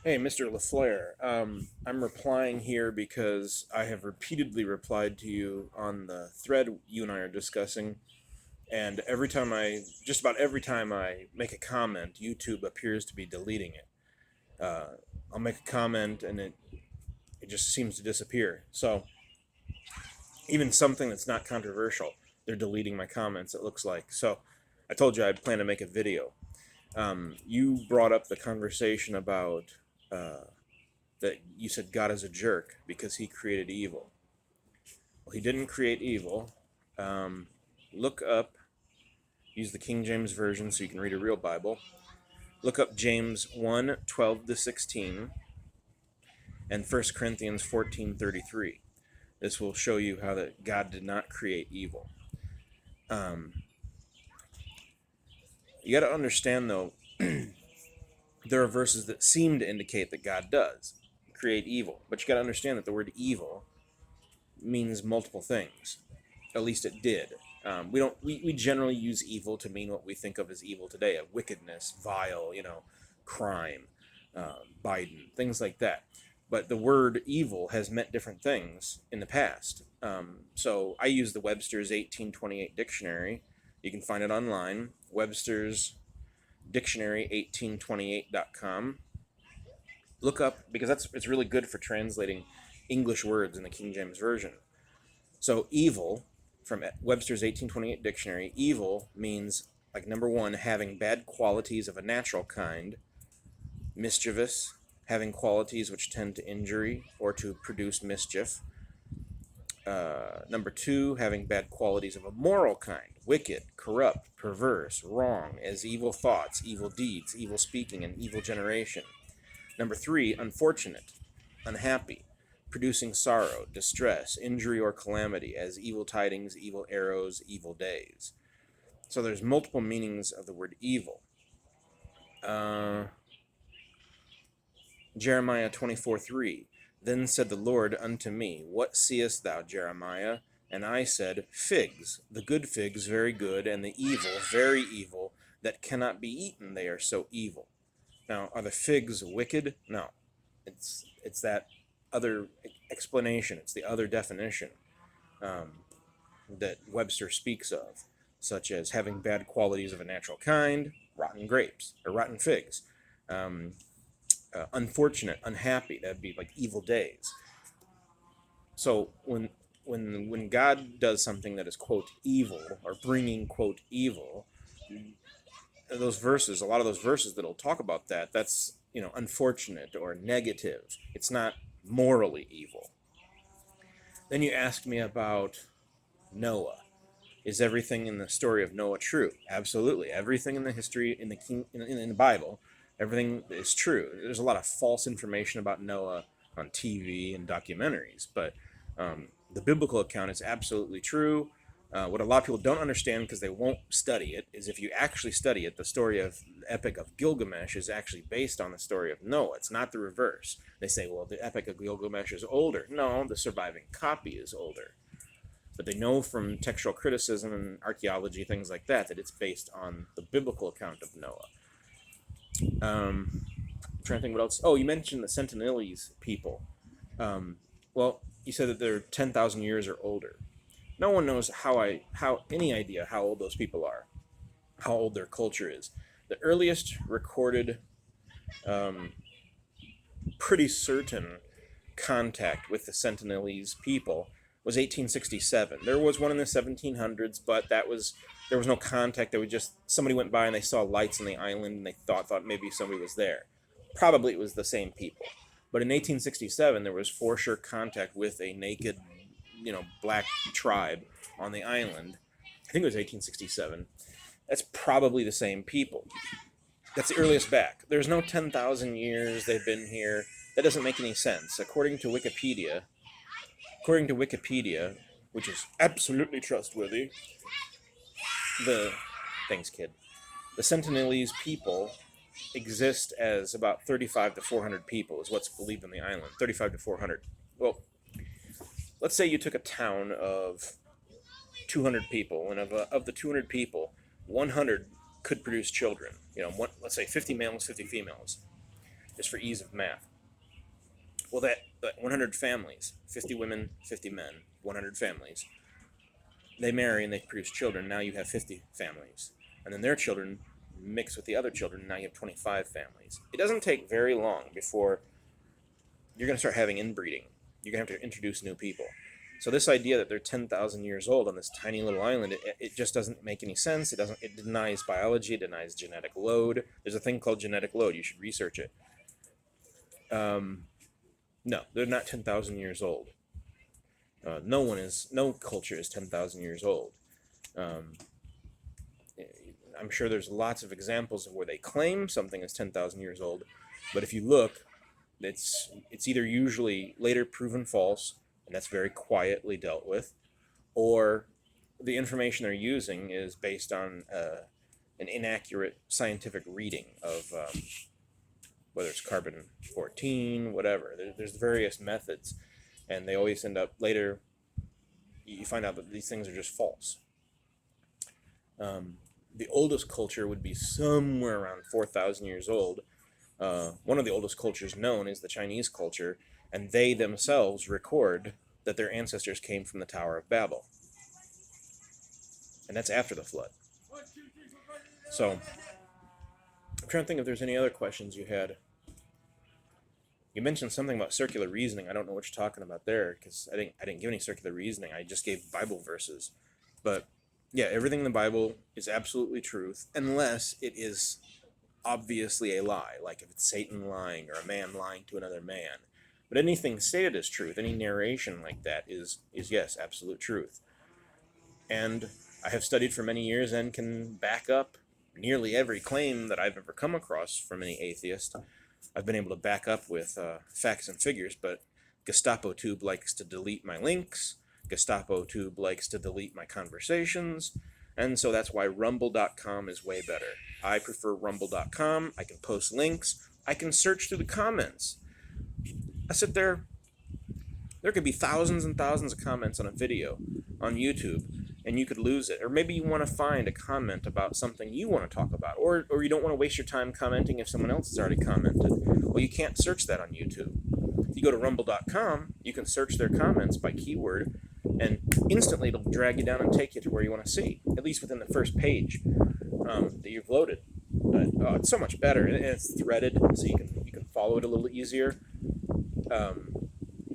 Hey, Mr. Leflare. I'm replying here because I have repeatedly replied to you on the thread you and I are discussing, and just about every time I make a comment, YouTube appears to be deleting it. I'll make a comment and it just seems to disappear. So, even something that's not controversial, they're deleting my comments, it looks like. So, I told you I'd plan to make a video. You brought up the conversation about uh, that you said God is a jerk because he created evil. Well, he didn't create evil. Um, look up, use the King James Version so you can read a real Bible. Look up James 1:12-16 and 1 Corinthians 14:33. This will show you how that God did not create evil. Um, you got to understand, though, there are verses that seem to indicate that God does create evil. But you got to understand that the word evil means multiple things. At least it did. We generally use evil to mean what we think of as evil today, of wickedness, vile, crime, Biden, things like that. But the word evil has meant different things in the past. So I use the Webster's 1828 dictionary. You can find it online, Webster's Dictionary 1828.com. Look up, because it's really good for translating English words in the King James Version. So evil, from Webster's 1828 dictionary, evil means, like, number one, having bad qualities of a natural kind; mischievous, having qualities which tend to injury or to produce mischief; number two, having bad qualities of a moral kind: wicked, corrupt, perverse, wrong, as evil thoughts, evil deeds, evil speaking, and evil generation; number three, unfortunate, unhappy, producing sorrow, distress, injury, or calamity, as evil tidings, evil arrows, evil days. So there's multiple meanings of the word evil. Jeremiah 24:3. Then said the Lord unto me, What seest thou, Jeremiah? And I said, Figs, the good figs very good, and the evil very evil, that cannot be eaten, they are so evil. Now, are the figs wicked? No. It's that other explanation. It's the other definition um, that Webster speaks of, such as having bad qualities of a natural kind, rotten grapes, or rotten figs. Um, Unfortunate, unhappy, that'd be like evil days. So when God does something that is, quote, evil, or bringing, quote, evil, a lot of those verses that'll talk about that, that's, unfortunate or negative. It's not morally evil. Then you asked me about Noah. Is everything in the story of Noah true? Absolutely. Everything in the history in the Bible, everything is true. There's a lot of false information about Noah on TV and documentaries, but the biblical account is absolutely true. What a lot of people don't understand, because they won't study it, is if you actually study it, the story of the Epic of Gilgamesh is actually based on the story of Noah. It's not the reverse. They say, well, the Epic of Gilgamesh is older. No, the surviving copy is older. But they know from textual criticism and archaeology, things like that, that it's based on the biblical account of Noah. I'm trying to think what else. Oh, you mentioned the Sentinelese people. Well, you said that they're 10,000 years or older. No one knows any idea how old those people are, how old their culture is. The earliest recorded, um, pretty certain contact with the Sentinelese people was 1867. There was one in the 1700s, but there was no contact. Somebody went by and they saw lights on the island and they thought maybe somebody was there. Probably it was the same people. But in 1867, there was for sure contact with a naked, black tribe on the island. I think it was 1867. That's probably the same people. That's the earliest back. There's no 10,000 years they've been here. That doesn't make any sense. According to Wikipedia, which is absolutely trustworthy, the thanks, kid. The Sentinelese people exist as about 35 to 400 people, is what's believed on the island. 35 to 400. Well, let's say you took a town of 200 people, and of the 200 people, 100 could produce children. Let's say 50 males, 50 females. just for ease of math. Well, that 100 families, 50 women, 50 men, 100 families, they marry and they produce children. Now you have 50 families. And then their children mix with the other children, and now you have 25 families. It doesn't take very long before you're going to start having inbreeding. You're going to have to introduce new people. So this idea that they're 10,000 years old on this tiny little island, it just doesn't make any sense. It denies biology. It denies genetic load. There's a thing called genetic load. You should research it. No, they're not 10,000 years old. No culture is 10,000 years old. I'm sure there's lots of examples of where they claim something is 10,000 years old, but if you look, it's either usually later proven false, and that's very quietly dealt with, or the information they're using is based on an inaccurate scientific reading of whether it's carbon-14, whatever. There's various methods, and they always end up later, you find out that these things are just false. The oldest culture would be somewhere around 4,000 years old. One of the oldest cultures known is the Chinese culture, and they themselves record that their ancestors came from the Tower of Babel. And that's after the flood. So, I'm trying to think if there's any other questions you had. You mentioned something about circular reasoning. I don't know what you're talking about there, because I didn't give any circular reasoning. I just gave Bible verses. But yeah, everything in the Bible is absolutely truth, unless it is obviously a lie, like if it's Satan lying or a man lying to another man. But anything stated as truth, any narration like that is yes, absolute truth. And I have studied for many years and can back up nearly every claim that I've ever come across from any atheist. I've been able to back up with facts and figures, but Gestapo Tube likes to delete my links. Gestapo Tube likes to delete my conversations, and so that's why Rumble.com is way better. I prefer Rumble.com. I can post links. I can search through the comments. I sit there. There could be thousands and thousands of comments on a video on YouTube, and you could lose it. Or maybe you want to find a comment about something you want to talk about, or you don't want to waste your time commenting if someone else has already commented. Well, you can't search that on YouTube. If you go to Rumble.com, you can search their comments by keyword, and instantly it'll drag you down and take you to where you want to see, at least within the first page that you've loaded. But it's so much better, and it's threaded, so you can follow it a little easier.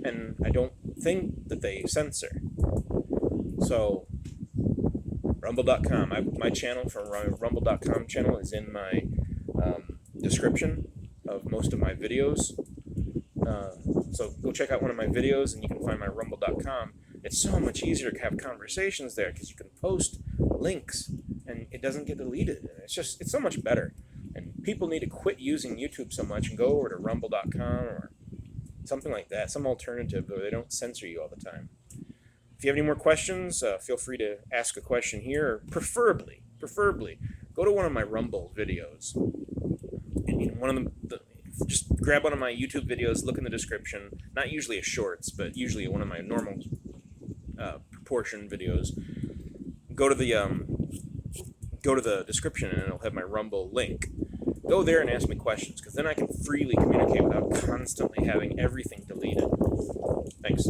And I don't think that they censor. So, Rumble.com. My channel from Rumble.com channel is in my description of most of my videos. So go check out one of my videos, and you can find my Rumble.com. It's so much easier to have conversations there because you can post links and it doesn't get deleted. It's so much better. And people need to quit using YouTube so much and go over to Rumble.com or something like that, some alternative where they don't censor you all the time. If you have any more questions, feel free to ask a question here, or preferably, go to one of my Rumble videos. And one of them, just grab one of my YouTube videos, look in the description, not usually a shorts, but usually one of my normal proportion videos. Go to the description and it'll have my Rumble link. Go there and ask me questions, because then I can freely communicate without constantly having everything deleted. Thanks.